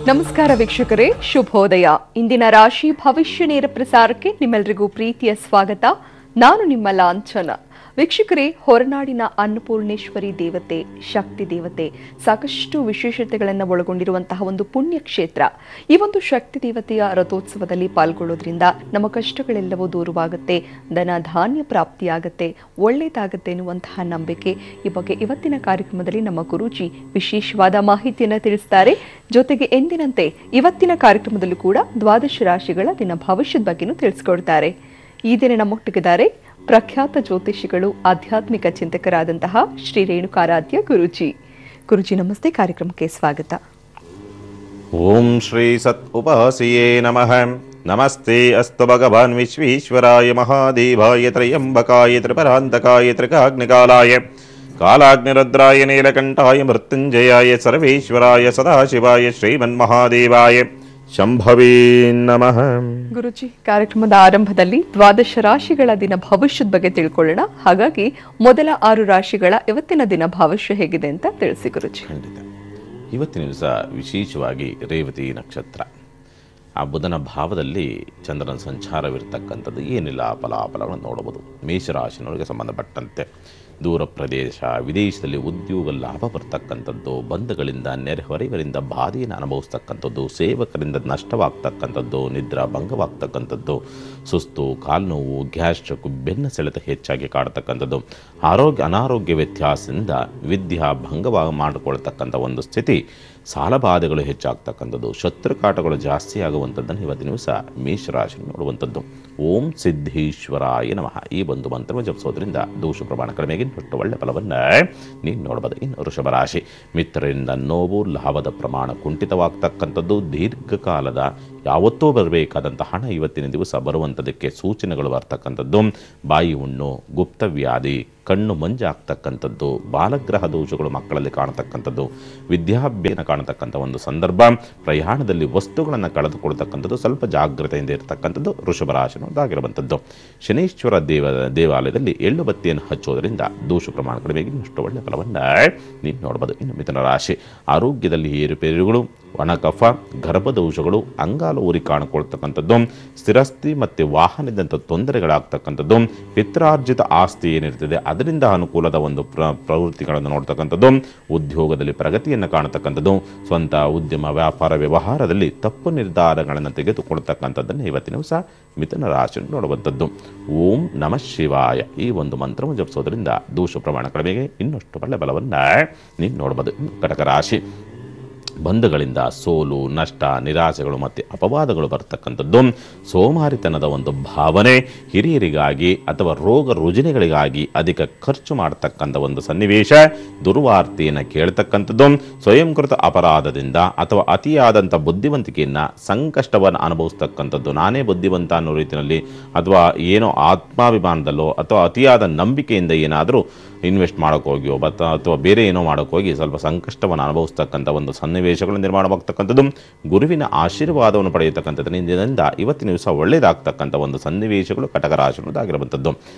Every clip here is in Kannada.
ನಮಸ್ಕಾರ ವೀಕ್ಷಕರೇ, ಶುಭೋದಯ. ಇಂದಿನ ರಾಶಿ ಭವಿಷ್ಯ ನೇರ ಪ್ರಸಾರಕ್ಕೆ ನಿಮ್ಮೆಲ್ಲರಿಗೂ ಪ್ರೀತಿಯ ಸ್ವಾಗತ. ನಾನು ನಿಮ್ಮ ಲಾಂಛನ. ವೀಕ್ಷಕರೇ, ಹೊರನಾಡಿನ ಅನ್ನಪೂರ್ಣೇಶ್ವರಿ ದೇವತೆ, ಶಕ್ತಿ ದೇವತೆ, ಸಾಕಷ್ಟು ವಿಶೇಷತೆಗಳನ್ನು ಒಳಗೊಂಡಿರುವಂತಹ ಒಂದು ಪುಣ್ಯ ಕ್ಷೇತ್ರ. ಈ ಒಂದು ಶಕ್ತಿ ದೇವತೆಯ ರಥೋತ್ಸವದಲ್ಲಿ ಪಾಲ್ಗೊಳ್ಳೋದ್ರಿಂದ ನಮ್ಮ ಕಷ್ಟಗಳೆಲ್ಲವೂ ದೂರವಾಗುತ್ತೆ, ಧನ ಧಾನ್ಯ ಪ್ರಾಪ್ತಿಯಾಗತ್ತೆ, ಒಳ್ಳೆಯದಾಗತ್ತೆ ಎನ್ನುವಂತಹ ನಂಬಿಕೆ. ಈ ಬಗ್ಗೆ ಇವತ್ತಿನ ಕಾರ್ಯಕ್ರಮದಲ್ಲಿ ನಮ್ಮ ಗುರೂಜಿ ವಿಶೇಷವಾದ ಮಾಹಿತಿಯನ್ನು ತಿಳಿಸ್ತಾರೆ. ಜೊತೆಗೆ ಎಂದಿನಂತೆ ಇವತ್ತಿನ ಕಾರ್ಯಕ್ರಮದಲ್ಲೂ ಕೂಡ ದ್ವಾದಶ ರಾಶಿಗಳ ದಿನ ಭವಿಷ್ಯದ ಬಗ್ಗೆನೂ ತಿಳಿಸ್ಕೊಡ್ತಾರೆ. ಈ ದಿನ ನಮ್ಮೊಟ್ಟಿಗಿದ್ದಾರೆ ಪ್ರಖ್ಯಾತ ಜ್ಯೋತಿಷಿಗಳು, ಆಧ್ಯಾತ್ಮಿಕ ಚಿಂತಕರಾದಂತಹ ಶ್ರೀ ರೇಣುಕಾರಾಧ್ಯ ಗುರೂಜಿ. ಗುರೂಜಿ ನಮಸ್ತೆ, ಕಾರ್ಯಕ್ರಮಕ್ಕೆ ಸ್ವಾಗತ. ಓಂ ಶ್ರೀ ಸತ್ ಉಪಾಸಿಯೇ ನಮಃ. ನಮಸ್ತೆ ಅಸ್ತು ಭಗವಾನ್ ವಿಶ್ವೇಶ್ವರಾಯ ಮಹಾದೇವಾಯ ತ್ರಯಂಬಕಾಯ ತ್ರಿಪರಾಂತಕಾಯ ತ್ರಿಕಾಗ್ನಿಕಾಲಾಯ ಕಾಲಾಗ್ನಿರುದ್ರಾಯ ನೀಲಕಂಠಾಯ ಮೃತ್ಯುಂಜಯಾಯ ಸರ್ವೇಶ್ವರಾಯ ಸದಾಶಿವಾಯ ಶ್ರೀಮನ್ಮಹಾದೇವಾಯ ಶಂಭವೇ ನಮಃ. ಗುರುಜಿ, ಕಾರ್ಯಕ್ರಮದ ಆರಂಭದಲ್ಲಿ ದ್ವಾದಶ ರಾಶಿಗಳ ದಿನ ಭವಿಷ್ಯದ ಬಗ್ಗೆ ತಿಳ್ಕೊಳ್ಳೋಣ. ಹಾಗಾಗಿ ಮೊದಲ 6 ರಾಶಿಗಳ ಇವತ್ತಿನ ದಿನ ಭವಿಷ್ಯ ಹೇಗಿದೆ ಅಂತ ತಿಳಿಸಿ ಗುರುಜಿ. ಖಂಡಿತ. ಇವತ್ತಿನ ದಿವಸ ವಿಶೇಷವಾಗಿ ರೇವತಿ ನಕ್ಷತ್ರ, ಆ ಬುಧನ ಭಾವದಲ್ಲಿ ಚಂದ್ರನ ಸಂಚಾರವಿರ್ತಕ್ಕಂಥದ್ದು. ಏನಿಲ್ಲ ಫಲಾಫಲಗಳನ್ನು ನೋಡಬಹುದು. ಮೇಷರಾಶಿನವರಿಗೆ ಸಂಬಂಧಪಟ್ಟಂತೆ ದೂರ ಪ್ರದೇಶ, ವಿದೇಶದಲ್ಲಿ ಉದ್ಯೋಗ ಲಾಭ ಬರ್ತಕ್ಕಂಥದ್ದು, ಬಂಧುಗಳಿಂದ ನೆರೆಹೊರೆಯವರಿಂದ ಬಾಧೆಯನ್ನು ಅನುಭವಿಸ್ತಕ್ಕಂಥದ್ದು, ಸೇವಕರಿಂದ ನಷ್ಟವಾಗ್ತಕ್ಕಂಥದ್ದು, ನಿದ್ರಾ ಭಂಗವಾಗ್ತಕ್ಕಂಥದ್ದು, ಸುಸ್ತು, ಕಾಲ್ನೋವು, ಗ್ಯಾಸ್ಟ್ರಿಕ್, ಬೆನ್ನ ಸೆಳೆತ ಹೆಚ್ಚಾಗಿ ಕಾಡ್ತಕ್ಕಂಥದ್ದು, ಅನಾರೋಗ್ಯ ವ್ಯತ್ಯಾಸದಿಂದ ವಿದ್ಯಾ ಭಂಗವ ಮಾಡಿಕೊಳ್ತಕ್ಕಂಥ ಒಂದು ಸ್ಥಿತಿ, ಸಾಲಬಾಧೆಗಳು ಹೆಚ್ಚಾಗ್ತಕ್ಕಂಥದ್ದು, ಶತ್ರುಕಾಟಗಳು ಜಾಸ್ತಿ ಆಗುವಂಥದ್ದನ್ನು ಇವತ್ತಿನ ದಿವಸ ಮೇಷರಾಶಿ ನೋಡುವಂಥದ್ದು. ಓಂ ಸಿದ್ಧೇಶ್ವರಾಯ ನಮಃ ಈ ಒಂದು ಮಂತ್ರವನ್ನು ಜಪಿಸೋದ್ರಿಂದ ದೋಷ ಪ್ರಮಾಣ ಕಡಿಮೆಗೆ ದೊಡ್ಡ ಒಳ್ಳೆ ಫಲವನ್ನು ನೀನು ನೋಡಬಹುದು. ಇನ್ನು ವೃಷಭ ರಾಶಿ, ಮಿತ್ರರಿಂದ ನೋವು, ಲಾಭದ ಪ್ರಮಾಣ ಕುಂಠಿತವಾಗ್ತಕ್ಕಂಥದ್ದು, ದೀರ್ಘಕಾಲದ ಯಾವತ್ತೂ ಬರಬೇಕಾದಂಥ ಹಣ ಇವತ್ತಿನ ದಿವಸ ಬರುವಂಥದ್ದಕ್ಕೆ ಸೂಚನೆಗಳು ಬರ್ತಕ್ಕಂಥದ್ದು, ಬಾಯಿ ಹುಣ್ಣು, ಗುಪ್ತವ್ಯಾಧಿ, ಕಣ್ಣು ಮಂಜಾಗ್ತಕ್ಕಂಥದ್ದು, ಬಾಲಗ್ರಹ ದೋಷಗಳು ಮಕ್ಕಳಲ್ಲಿ ಕಾಣತಕ್ಕಂಥದ್ದು, ವಿದ್ಯಾಭ್ಯಾಸ ಕಾಣತಕ್ಕಂಥ ಒಂದು ಸಂದರ್ಭ, ಪ್ರಯಾಣದಲ್ಲಿ ವಸ್ತುಗಳನ್ನು ಕಳೆದುಕೊಳ್ತಕ್ಕಂಥದ್ದು, ಸ್ವಲ್ಪ ಜಾಗ್ರತೆಯಿಂದ ಇರತಕ್ಕಂಥದ್ದು ವೃಷಭ ರಾಶಿನದಾಗಿರುವಂಥದ್ದು. ಶನೀಶ್ವರ ದೇವಾಲಯದಲ್ಲಿ ಎಳ್ಳು ಬತ್ತಿಯನ್ನು ಹಚ್ಚೋದ್ರಿಂದ ದೋಷ ಪ್ರಮಾಣ ಕಡಿಮೆಗೆ ಅಷ್ಟು ಒಳ್ಳೆಯ ಫಲವನ್ನು ನೀವು ನೋಡಬಹುದು. ಇನ್ನು ಮಿಥುನ ರಾಶಿ, ಆರೋಗ್ಯದಲ್ಲಿ ಏರುಪೇರುಗಳು, ಒಣಕಫ, ಗರ್ಭದೋಷಗಳು, ಅಂಗಾಲು ಊರಿ ಕಾಣಿಕೊಳ್ತಕ್ಕಂಥದ್ದು, ಸ್ಥಿರಸ್ತಿ ಮತ್ತು ವಾಹನದಂಥ ತೊಂದರೆಗಳಾಗ್ತಕ್ಕಂಥದ್ದು, ಪಿತ್ರಾರ್ಜಿತ ಆಸ್ತಿ ಏನಿರ್ತದೆ ಅದರಿಂದ ಅನುಕೂಲದ ಒಂದು ಪ್ರವೃತ್ತಿಗಳನ್ನು ನೋಡ್ತಕ್ಕಂಥದ್ದು, ಉದ್ಯೋಗದಲ್ಲಿ ಪ್ರಗತಿಯನ್ನು ಕಾಣತಕ್ಕಂಥದ್ದು, ಸ್ವಂತ ಉದ್ಯಮ ವ್ಯಾಪಾರ ವ್ಯವಹಾರದಲ್ಲಿ ತಪ್ಪು ನಿರ್ಧಾರಗಳನ್ನು ತೆಗೆದುಕೊಳ್ತಕ್ಕಂಥದ್ದನ್ನು ಇವತ್ತಿನ ದಿವಸ ಮಿಥುನ ರಾಶಿ ನೋಡುವಂಥದ್ದು. ಓಂ ನಮಃ ಶಿವಾಯ ಈ ಒಂದು ಮಂತ್ರವನ್ನು ಜಪಿಸೋದ್ರಿಂದ ದೋಷ ಪ್ರಮಾಣ ಕಡಿಮೆಗೆ ಇನ್ನಷ್ಟು ಒಳ್ಳೆ ಬಲವನ್ನು ನೀವು ನೋಡಬಹುದು. ಕಟಕ ರಾಶಿ, ಬಂಧುಗಳಿಂದ ಸೋಲು, ನಷ್ಟ, ನಿರಾಸೆಗಳು ಮತ್ತು ಅಪವಾದಗಳು ಬರ್ತಕ್ಕಂಥದ್ದು, ಸೋಮಾರಿತನದ ಒಂದು ಭಾವನೆ, ಹಿರಿಯರಿಗಾಗಿ ಅಥವಾ ರೋಗ ರುಜಿನಗಳಿಗಾಗಿ ಅಧಿಕ ಖರ್ಚು ಮಾಡತಕ್ಕಂಥ ಒಂದು ಸನ್ನಿವೇಶ, ದುರ್ವಾರ್ತೆಯನ್ನು ಕೇಳ್ತಕ್ಕಂಥದ್ದು, ಸ್ವಯಂಕೃತ ಅಪರಾಧದಿಂದ ಅಥವಾ ಅತಿಯಾದಂಥ ಬುದ್ಧಿವಂತಿಕೆಯನ್ನು ಸಂಕಷ್ಟವನ್ನು ಅನುಭವಿಸ್ತಕ್ಕಂಥದ್ದು, ನಾನೇ ಬುದ್ಧಿವಂತ ಅನ್ನೋ ರೀತಿಯಲ್ಲಿ ಅಥವಾ ಏನೋ ಆತ್ಮಾಭಿಮಾನದಲ್ಲೋ ಅಥವಾ ಅತಿಯಾದ ನಂಬಿಕೆಯಿಂದ ಏನಾದರೂ ಇನ್ವೆಸ್ಟ್ ಮಾಡೋಕ್ಕೆ ಹೋಗಿಯೋ ಅಥವಾ ಬೇರೆ ಏನೋ ಮಾಡೋಕ್ಕೆ ಹೋಗಿ ಸ್ವಲ್ಪ ಸಂಕಷ್ಟವನ್ನು ಅನುಭವಿಸ್ತಕ್ಕಂಥ ಒಂದು ಸನ್ನಿವೇಶಗಳು ನಿರ್ಮಾಣವಾಗ್ತಕ್ಕಂಥದ್ದು, ಗುರುವಿನ ಆಶೀರ್ವಾದವನ್ನು ಪಡೆಯತಕ್ಕಂಥದ್ರಿಂದ ಇವತ್ತಿನ ದಿವಸ ಒಳ್ಳೆಯದಾಗ್ತಕ್ಕಂಥ ಒಂದು ಸನ್ನಿವೇಶಗಳು ಕಟಕ ರಾಶಿನದಾಗಿರುವಂಥದ್ದು.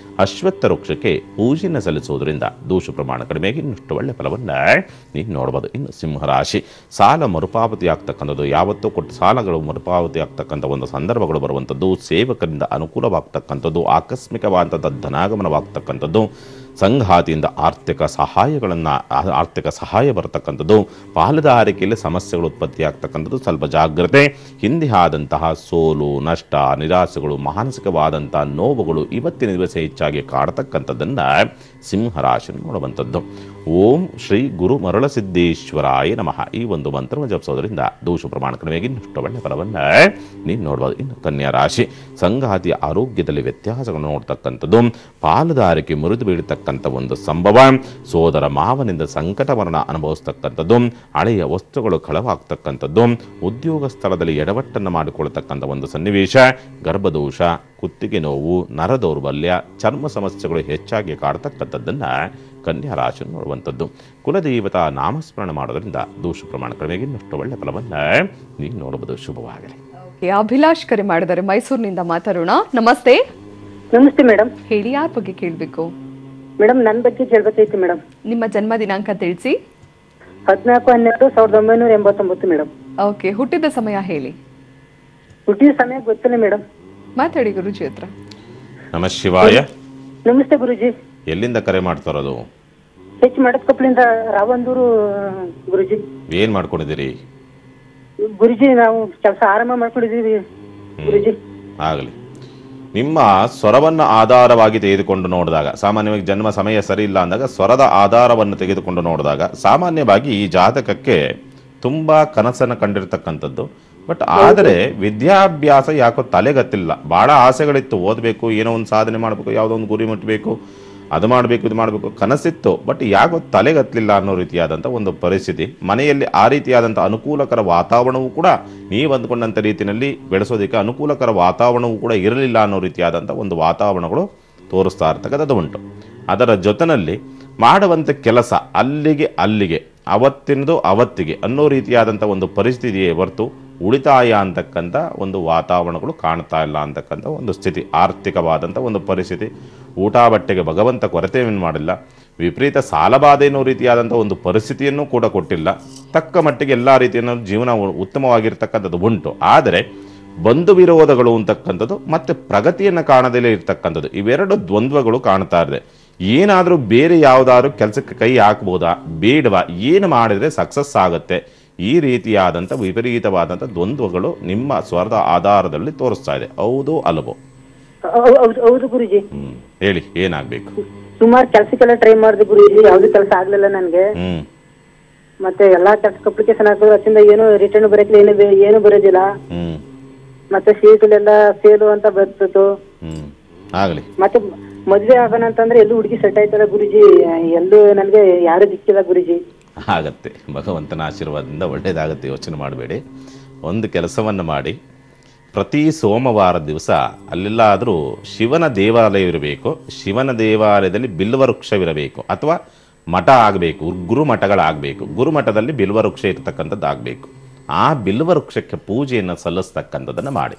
ಅಶ್ವತ್ಥ ವೃಕ್ಷಕ್ಕೆ ಪೂಜೆಯನ್ನು ಸಲ್ಲಿಸೋದ್ರಿಂದ ದೋಷ ಪ್ರಮಾಣ ಕಡಿಮೆಗೆ ಇನ್ನಷ್ಟು ಒಳ್ಳೆಯ ಫಲವನ್ನು ನೀವು ನೋಡಬಹುದು. ಇನ್ನು ಸಿಂಹರಾಶಿ, ಸಾಲ ಮರುಪಾವತಿ ಆಗ್ತಕ್ಕಂಥದ್ದು, ಯಾವತ್ತೂ ಕೊಟ್ಟ ಸಾಲಗಳು ಮರುಪಾವತಿ ಆಗ್ತಕ್ಕಂಥ ಒಂದು ಸಂದರ್ಭಗಳು ಬರುವಂಥದ್ದು, ಸೇವಕರಿಂದ ಅನುಕೂಲವಾಗ್ತಕ್ಕಂಥದ್ದು, ಆಕಸ್ಮಿಕವಾದಂಥ ಧನಾಗಮನವಾಗ್ತಕ್ಕಂಥದ್ದು, ಸಂಘಾತಿಯಿಂದ ಆರ್ಥಿಕ ಸಹಾಯ ಬರತಕ್ಕಂಥದ್ದು, ಪಾಲುದಾರಿಕೆಯಲ್ಲಿ ಸಮಸ್ಯೆಗಳು ಉತ್ಪತ್ತಿಯಾಗ್ತಕ್ಕಂಥದ್ದು, ಸ್ವಲ್ಪ ಜಾಗ್ರತೆ, ಹಿಂದೆ ಆದಂತಹ ಸೋಲು, ನಷ್ಟ, ನಿರಾಸೆಗಳು, ಮಾನಸಿಕವಾದಂಥ ನೋವುಗಳು ಇವತ್ತಿನ ದಿವಸ ಹೆಚ್ಚಾಗಿ ಕಾಡತಕ್ಕಂಥದ್ದನ್ನು ಸಿಂಹರಾಶಿ ನೋಡುವಂಥದ್ದು. ಓಂ ಶ್ರೀ ಗುರು ಮರಳಸಿದ್ದೇಶ್ವರಾಯ ನಮಃ ಈ ಒಂದು ಮಂತ್ರವನ್ನು ಜಪಿಸೋದ್ರಿಂದ ದೋಷ ಪ್ರಮಾಣ ಕಡಿಮೆಗೆ ಇನ್ನಷ್ಟು ಒಳ್ಳೆ ಫಲವನ್ನು ನೀವು ನೋಡ್ಬೋದು. ಇನ್ನು ಕನ್ಯಾ ರಾಶಿ, ಸಂಗಾತಿಯ ಆರೋಗ್ಯದಲ್ಲಿ ವ್ಯತ್ಯಾಸಗಳನ್ನು ನೋಡ್ತಕ್ಕಂಥದ್ದು, ಪಾಲುದಾರಿಕೆ ಮುರಿದು ಬೀಳತಕ್ಕಂಥ ಒಂದು ಸಂಭವ, ಸೋದರ ಮಾವನಿಂದ ಸಂಕಟವನ್ನು ಅನುಭವಿಸ್ತಕ್ಕಂಥದ್ದು, ಹಳೆಯ ವಸ್ತುಗಳು ಕಳವಾಗ್ತಕ್ಕಂಥದ್ದು, ಉದ್ಯೋಗ ಸ್ಥಳದಲ್ಲಿ ಎಡವಟ್ಟನ್ನು ಮಾಡಿಕೊಳ್ತಕ್ಕಂಥ ಒಂದು ಸನ್ನಿವೇಶ, ಗರ್ಭದೋಷ, ಕುತ್ತಿಗೆ ನೋವು, ನರ ದೌರ್ಬಲ್ಯ, ಚರ್ಮ ಸಮಸ್ಯೆಗಳು ಹೆಚ್ಚಾಗಿ ಕಾಡ್ತಕ್ಕಂಥದ್ದನ್ನು ಕನ್ಯಾ ರಾಶಿ ನೋಡುವಂಥದ್ದು. ಕುಲದೇವತಾ ನಾಮಸ್ಮರಣ ಮಾಡೋದ್ರಿಂದ ದೋಷ ಪ್ರಮಾಣ ಕಡಿಮೆಗೆ ಇನ್ನಷ್ಟು ಒಳ್ಳೆ ಫಲವನ್ನು ನೀವು ನೋಡಬಹುದು. ಶುಭವಾಗಲಿ. ಅಭಿಲಾಷ್ ಕರೆ ಮಾಡಿದರೆ ಮೈಸೂರಿನಿಂದ ಮಾತಾಡೋಣ. ನಮಸ್ತೆ. ನಮಸ್ತೆ ಮೇಡಮ್. ಹೇಳಿ, ಯಾರ ಬಗ್ಗೆ ಕೇಳಬೇಕು? ಮೇಡಮ್ ನನ್ನ ಬಗ್ಗೆ ಕೇಳಬೇಕೈತಿ ಮೇಡಮ್. ನಿಮ್ಮ ಜನ್ಮ ದಿನಾಂಕ ತಿಳಿಸಿ. 14/12/1989 ಮೇಡಮ್. ಓಕೆ, ಹುಟ್ಟಿದ ಸಮಯ ಹೇಳಿ. ಹುಟ್ಟಿದ ಸಮಯ ಗೊತ್ತಿಲ್ಲ ಮೇಡಮ್. ಮಾತಾಡಿ ಗುರುಜಿ ಹತ್ರ. ನಮ ಶಿವಾಯ. ನಮಸ್ತೆ ಗುರುಜಿ. ಎಲ್ಲಿಂದ ಕರೆ ಮಾಡ್ತಾರದು? ಹೆಚ್ಚು ಮಡತ್ಕೊಪ್ಪಲಿಂದ ರಾವಂದೂರು ಗುರುಜಿ. ಏನ್ ಮಾಡ್ಕೊಂಡಿದ್ದೀರಿ ಗುರುಜಿ? ನಾವು ಕೆಲಸ ಆರಂಭ ಮಾಡ್ಕೊಂಡಿದೀವಿ ಗುರುಜಿ. ಆಗಲಿ. ನಿಮ್ಮ ಸ್ವರವನ್ನು ಆಧಾರವಾಗಿ ತೆಗೆದುಕೊಂಡು ನೋಡಿದಾಗ, ಸಾಮಾನ್ಯವಾಗಿ ಜನ್ಮ ಸಮಯ ಸರಿ ಇಲ್ಲ ಅಂದಾಗ ಸ್ವರದ ಆಧಾರವನ್ನು ತೆಗೆದುಕೊಂಡು ನೋಡಿದಾಗ ಸಾಮಾನ್ಯವಾಗಿ ಈ ಜಾತಕಕ್ಕೆ ತುಂಬಾ ಕನಸನ್ನು ಕಂಡಿರ್ತಕ್ಕಂಥದ್ದು. ಬಟ್ ಆದರೆ ವಿದ್ಯಾಭ್ಯಾಸ ಯಾಕೋ ತಲೆಗತ್ತಿಲ್ಲ. ಬಹಳ ಆಸೆಗಳಿತ್ತು, ಓದಬೇಕು, ಏನೋ ಒಂದು ಸಾಧನೆ ಮಾಡಬೇಕು, ಯಾವುದೋ ಒಂದು ಗುರಿ ಮುಟ್ಟಬೇಕು, ಅದು ಮಾಡಬೇಕು, ಇದು ಮಾಡಬೇಕು, ಕನಸಿತ್ತು. ಬಟ್ ಯಾಕೋ ತಲೆಗತ್ತಲಿಲ್ಲ ಅನ್ನೋ ರೀತಿಯಾದಂಥ ಒಂದು ಪರಿಸ್ಥಿತಿ. ಮನೆಯಲ್ಲಿ ಆ ರೀತಿಯಾದಂಥ ಅನುಕೂಲಕರ ವಾತಾವರಣವೂ ಕೂಡ ನೀವು ಅಂದ್ಕೊಂಡಂಥ ರೀತಿಯಲ್ಲಿ ಬೆಳೆಸೋದಕ್ಕೆ ಅನುಕೂಲಕರ ವಾತಾವರಣವೂ ಕೂಡ ಇರಲಿಲ್ಲ ಅನ್ನೋ ರೀತಿಯಾದಂಥ ಒಂದು ವಾತಾವರಣಗಳು ತೋರಿಸ್ತಾ ಇರ್ತಕ್ಕಂಥದ್ದು ಉಂಟು. ಅದರ ಜೊತೆಯಲ್ಲಿ ಮಾಡುವಂಥ ಕೆಲಸ ಅಲ್ಲಿಗೆ ಅವತ್ತಿನದು ಅವತ್ತಿಗೆ ಅನ್ನೋ ರೀತಿಯಾದಂಥ ಒಂದು ಪರಿಸ್ಥಿತಿಯೇ ಹೊರತು ಉಳಿತಾಯ ಅಂತಕ್ಕಂಥ ಒಂದು ವಾತಾವರಣಗಳು ಕಾಣ್ತಾ ಇಲ್ಲ ಅಂತಕ್ಕಂಥ ಒಂದು ಸ್ಥಿತಿ. ಆರ್ಥಿಕವಾದಂಥ ಒಂದು ಪರಿಸ್ಥಿತಿ, ಊಟ ಬಟ್ಟೆಗೆ ಭಗವಂತ ಕೊರತೆಯನ್ನು ಮಾಡಿಲ್ಲ. ವಿಪರೀತ ಸಾಲಬಾಧೆ ಅನ್ನೋ ರೀತಿಯಾದಂಥ ಒಂದು ಪರಿಸ್ಥಿತಿಯನ್ನು ಕೂಡ ಕೊಟ್ಟಿಲ್ಲ. ತಕ್ಕ ಮಟ್ಟಿಗೆ ಎಲ್ಲ ರೀತಿಯ ಜೀವನ ಉತ್ತಮವಾಗಿರ್ತಕ್ಕಂಥದ್ದು ಉಂಟು. ಆದರೆ ಬಂಧು ವಿರೋಧಗಳು ಅಂತಕ್ಕಂಥದ್ದು ಮತ್ತು ಪ್ರಗತಿಯನ್ನು ಕಾಣದಲ್ಲೇ ಇರ್ತಕ್ಕಂಥದ್ದು, ಇವೆರಡು ದ್ವಂದ್ವಗಳು ಕಾಣ್ತಾ ಇದೆ. ಏನಾದರೂ ಬೇರೆ ಯಾವುದಾದ್ರೂ ಕೆಲಸಕ್ಕೆ ಕೈ ಹಾಕ್ಬೋದಾ, ಬೇಡವಾ, ಏನು ಮಾಡಿದರೆ ಸಕ್ಸಸ್ ಆಗುತ್ತೆ, ಈ ರೀತಿಯಾದಂಥ ವಿಪರೀತವಾದಂಥ ದ್ವಂದ್ವಗಳು ನಿಮ್ಮ ಸ್ವರದ ಆಧಾರದಲ್ಲಿ ತೋರಿಸ್ತಾ ಇದೆ. ಹೌದು ಅಲ್ವೋ? ಹೌದು ಗುರುಜಿ. ಹೇಳಿ, ಏನಾಗ್ಬೇಕು? ಸುಮಾರು ಕೆಲಸಕ್ಕೆಲ್ಲ ಟ್ರೈ ಮಾಡಿದೆ ಗುರುಜಿ, ಯಾವ್ದು ಕೆಲಸ ಆಗ್ಲಿಲ್ಲ ನನ್ಗೆ. ಮತ್ತೆ ಎಲ್ಲಾ ಕೆಲಸಕ್ಕೆ ಅಪ್ಲಿಕೇಶನ್ ಹಾಕಿದ್ರು, ಅಚ್ಚಿಂದ ಏನು ರಿಟರ್ನ್ ಬರಕ್ಲಿ, ಏನು ಬರೋದಿಲ್ಲ. ಮತ್ತೆ ಸೀಟ್ಲೆಲ್ಲ ಫೇಲು ಅಂತ ಬರ್ತಿತ್ತು. ಆಗ್ಲಿ. ಮತ್ತೆ ಮದ್ವೆ ಆಗೋಣ ಅಂತಂದ್ರೆ ಎಲ್ಲೂ ಹುಡುಗಿ ಸೆಟ್ ಆಯ್ತಲ್ಲ ಗುರುಜಿ, ಎಲ್ಲೂ ನನ್ಗೆ ಯಾರು ದಿಕ್ಕಿಲ್ಲ ಗುರುಜಿ. ಆಗತ್ತೆ, ಭಗವಂತನ ಆಶೀರ್ವಾದದಿಂದ ಒಳ್ಳೇದಾಗುತ್ತೆ, ಯೋಚನೆ ಮಾಡಬೇಡಿ. ಒಂದು ಕೆಲಸವನ್ನು ಮಾಡಿ, ಪ್ರತಿ ಸೋಮವಾರ ದಿವಸ ಅಲ್ಲೆಲ್ಲಾದರೂ ಶಿವನ ದೇವಾಲಯವಿರಬೇಕು. ಶಿವನ ದೇವಾಲಯದಲ್ಲಿ ಬಿಲ್ವವೃಕ್ಷವಿರಬೇಕು, ಅಥವಾ ಮಠ ಆಗಬೇಕು, ಗುರುಮಠಗಳಾಗಬೇಕು. ಗುರುಮಠದಲ್ಲಿ ಬಿಲ್ವವೃಕ್ಷ ಇರತಕ್ಕಂಥದ್ದು ಆಗಬೇಕು. ಆ ಬಿಲ್ವವೃಕ್ಷಕ್ಕೆ ಪೂಜೆಯನ್ನು ಸಲ್ಲಿಸ್ತಕ್ಕಂಥದ್ದನ್ನು ಮಾಡಿ.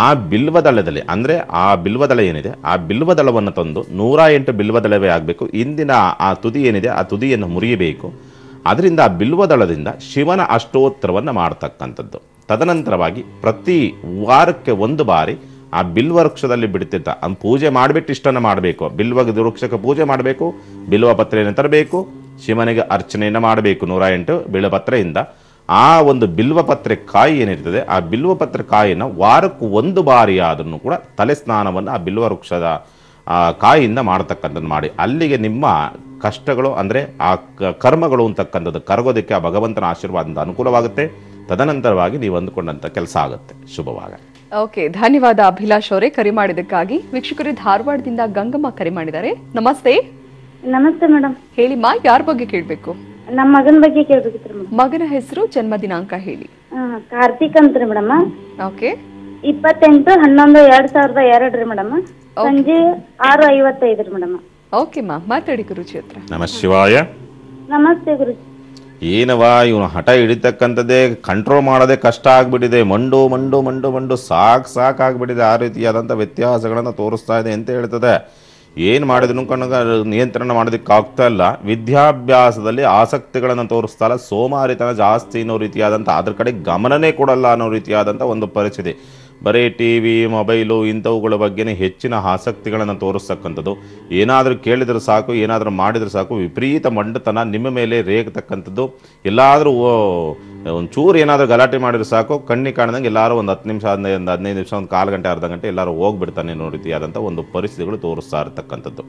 ಆ ಬಿಲ್ವದಳದಲ್ಲಿ, ಅಂದರೆ ಆ ಬಿಲ್ವದಳ ಏನಿದೆ, ಆ ಬಿಲ್ವದಳವನ್ನು ತಂದು 108 ಬಿಲ್ವದಳವೇ ಆಗಬೇಕು. ಇಂದಿನ ಆ ತುದಿ ಏನಿದೆ, ಆ ತುದಿಯನ್ನು ಮುರಿಯಬೇಕು. ಅದರಿಂದ ಆ ಬಿಲ್ವದಳದಿಂದ ಶಿವನ ಅಷ್ಟೋತ್ತರವನ್ನು ಮಾಡ್ತಕ್ಕಂಥದ್ದು. ತದನಂತರವಾಗಿ ಪ್ರತಿ ವಾರಕ್ಕೆ ಒಂದು ಬಾರಿ ಆ ಬಿಲ್ವವೃಕ್ಷದಲ್ಲಿ ಬಿಡ್ತಿದ್ದ ಪೂಜೆ ಮಾಡಿಬಿಟ್ಟು ಇಷ್ಟನ್ನು ಮಾಡಬೇಕು. ವೃಕ್ಷಕ್ಕೆ ಪೂಜೆ ಮಾಡಬೇಕು, ಬಿಲ್ವ ಪತ್ರೆಯನ್ನು ತರಬೇಕು, ಶಿವನಿಗೆ ಅರ್ಚನೆಯನ್ನು ಮಾಡಬೇಕು 108 ಬಿಲ್ವಪತ್ರೆಯಿಂದ. ಆ ಒಂದು ಬಿಲ್ವಪತ್ರೆ ಕಾಯಿ ಏನಿರ್ತದೆ, ಆ ಬಿಲ್ವಪತ್ರೆ ಕಾಯಿಯನ್ನು ವಾರಕ್ಕೂ ಒಂದು ಬಾರಿ ಆದ್ರೂ ಕೂಡ ತಲೆ ಸ್ನಾನವನ್ನು ಆ ಬಿಲ್ವವೃಕ್ಷದ ಕಾಯಿಯಿಂದ ಮಾಡ್ತಕ್ಕಂಥದ್ದು ಮಾಡಿ. ಅಲ್ಲಿಗೆ ನಿಮ್ಮ ಕಷ್ಟಗಳು, ಅಂದರೆ ಆ ಕರ್ಮಗಳು ಅಂತಕ್ಕಂಥದ್ದು ಕರಗೋದಕ್ಕೆ ಆ ಭಗವಂತನ ಆಶೀರ್ವಾದದಿಂದ ಅನುಕೂಲವಾಗುತ್ತೆ. ತದನಂತರವಾಗಿ ನೀವು ಅಂದುಕೊಂಡಂಥ ಕೆಲಸ ಆಗುತ್ತೆ. ಶುಭವಾಗ. ಓಕೆ, ಧನ್ಯವಾದ ಅಭಿಲಾಷ್ ಅವರೇ ಕರೆ ಮಾಡಿದ್ದಕ್ಕಾಗಿ. ವೀಕ್ಷಕರೇ, ಧಾರವಾಡದಿಂದ ಗಂಗಮ್ಮ ಕರೆ ಮಾಡಿದ್ದಾರೆ. ನಮಸ್ತೆ. ನಮಸ್ತೆ ಮೇಡಮ್. ಹೇಳಿಮ್ಮ, ಯಾರ ಬಗ್ಗೆ ಕೇಳಬೇಕು? ನಮ್ಮ ಮಗನ ಬಗ್ಗೆ ಕೇಳ್ಬೇಕಿತ್ರಿ ಮೇಡಮ್. ಮಗನ ಹೆಸರು, ಜನ್ಮ ದಿನಾಂಕ ಹೇಳಿ. ಕಾರ್ತಿಕ್ ಅಂತ್ರಿ ಮೇಡಮ್. ಓಕೆ. 28/11/2002 ರೀ ಮೇಡಮ್. ಸಂಜೆ 6:55 ರೀ ಮೇಡಮ್. ಓಕೆ ಮಾ, ಮಾತಾಡಿ ಗುರುಜಿ ಹತ್ರ. ನಮ ಶಿವಾಯ. ನಮಸ್ತೆ ಗುರುಜಿ. ಏನವಾ ಇವನು ಹಠ ಹಿಡಿತಕ್ಕಂಥದ್ದೇ ಕಂಟ್ರೋಲ್ ಮಾಡೋದೇ ಕಷ್ಟ ಆಗ್ಬಿಟ್ಟಿದೆ. ಮಂಡು ಮಂಡು ಮಂಡು ಮಂಡು ಸಾಕಾಗ್ಬಿಟ್ಟಿದೆ. ಆ ರೀತಿಯಾದಂಥ ವ್ಯತ್ಯಾಸಗಳನ್ನು ತೋರಿಸ್ತಾ ಇದೆ ಅಂತ ಹೇಳ್ತದೆ. ಏನು ಮಾಡಿದ್ರು ನಿಯಂತ್ರಣ ಮಾಡೋದಕ್ಕೆ ಆಗ್ತಾ ಇಲ್ಲ. ವಿದ್ಯಾಭ್ಯಾಸದಲ್ಲಿ ಆಸಕ್ತಿಗಳನ್ನು ತೋರಿಸ್ತಾ ಇಲ್ಲ. ಸೋಮಾರಿತನ ಜಾಸ್ತಿ ಅನ್ನೋ ರೀತಿಯಾದಂಥ ಅದ್ರ ಕಡೆ ಗಮನನೇ ಕೊಡಲ್ಲ ಅನ್ನೋ ರೀತಿಯಾದಂಥ ಒಂದು ಪರಿಸ್ಥಿತಿ. ಬರೀ ಟಿ ವಿ, ಮೊಬೈಲು ಇಂಥವುಗಳ ಬಗ್ಗೆನೇ ಹೆಚ್ಚಿನ ಆಸಕ್ತಿಗಳನ್ನು ತೋರಿಸ್ತಕ್ಕಂಥದ್ದು. ಏನಾದರೂ ಕೇಳಿದ್ರೆ ಸಾಕು, ಏನಾದರೂ ಮಾಡಿದ್ರೆ ಸಾಕು, ವಿಪರೀತ ಮಂಡತನ ನಿಮ್ಮ ಮೇಲೆ ರೇಗತಕ್ಕಂಥದ್ದು. ಎಲ್ಲಾದರೂ ಒಂಚೂರು ಏನಾದರೂ ಗಲಾಟೆ ಮಾಡಿದ್ರೆ ಸಾಕು, ಕಣ್ಣಿಗೆ ಕಾಣ್ದಂಗೆ ಎಲ್ಲರೂ ಒಂದು 10 ನಿಮಿಷ, ಒಂದು 15 ನಿಮಿಷ, ಒಂದು ಕಾಲು ಗಂಟೆ, ಅರ್ಧ ಗಂಟೆ ಎಲ್ಲರೂ ಹೋಗ್ಬಿಡ್ತಾನೆ ಅನ್ನೋ ರೀತಿಯಾದಂಥ ಒಂದು ಪರಿಸ್ಥಿತಿಗಳು ತೋರಿಸ್ತಾ ಇರ್ತಕ್ಕಂಥದ್ದು.